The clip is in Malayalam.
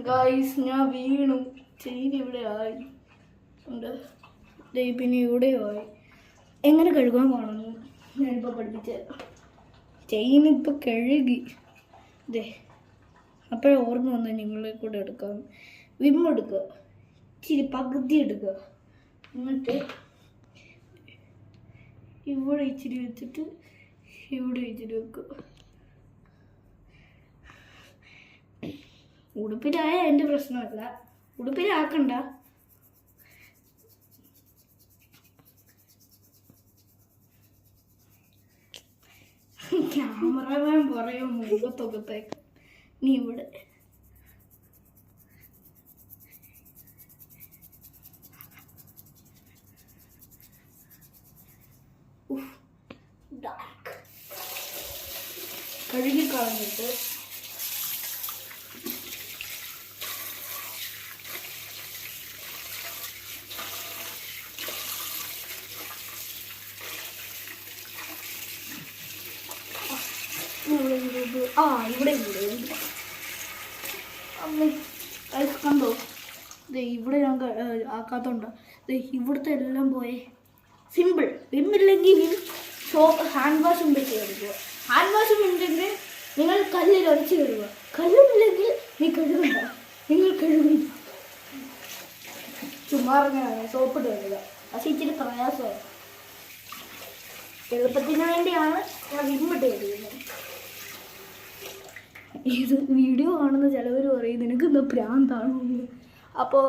ഗായ്സ് ഞാൻ വീണു. ചെയിൻ ഇവിടെ ആയി ഉണ്ട്. പിന്നെ ഇവിടെ ആയി. എങ്ങനെ കഴുകാൻ കാണുന്നു ഞാനിപ്പോൾ പഠിപ്പിച്ച. ചെയിൻ ഇപ്പോൾ കഴുകി. ഇതേ അപ്പോഴേ ഓർമ്മ വന്നാൽ നിങ്ങളെ കൂടെ എടുക്കാം. വിം എടുക്കുക, ഇച്ചിരി പകുതി എടുക്കുക, എന്നിട്ട് ഇവിടെ ഇച്ചിരി വെച്ചിട്ട് ഇവിടെ ഇച്ചിരി വെക്കുക. ഉടുപ്പിലായ എൻ്റെ പ്രശ്നമല്ല, ഉടുപ്പിലാക്കണ്ട. ക്യാമറമാൻ പറയും മുഖത്തൊക്കത്തേക്ക്. നീ ഇവിടെ കഴുകി കളഞ്ഞിട്ട് ഇവിടെ അമ്മേ കണ്ടോ? ഇവിടെ ഞാൻ ആക്കാത്തോണ്ട ഇവിടുത്തെ എല്ലാം പോയേ. സിമ്പിൾ. വിമ്മില്ലെങ്കിൽ ഹാൻഡ് വാഷ് ഉണ്ടെങ്കിൽ എടുക്കുക. ഹാൻഡ് വാഷും ഉണ്ടെങ്കിൽ നിങ്ങൾ കല്ലിൽ ഒരച്ച് കഴുകുക. കല്ലുമില്ലെങ്കിൽ നീ കഴുകണ്ട, നിങ്ങൾ കഴുകുന്നു. ചുമ്മാ സോപ്പിട്ട് കഴുകുക. പക്ഷെ ഇച്ചിരി പ്രയാസമാണ്. എളുപ്പത്തിന് വേണ്ടിയാണ് ഞാൻ വിമ്മിട്ട് കഴുകുന്നത്. ഇത് വീഡിയോ കാണുന്ന ചിലവർ പറയും നിനക്ക് എന്താ പ്രാന്താണോ. അപ്പോൾ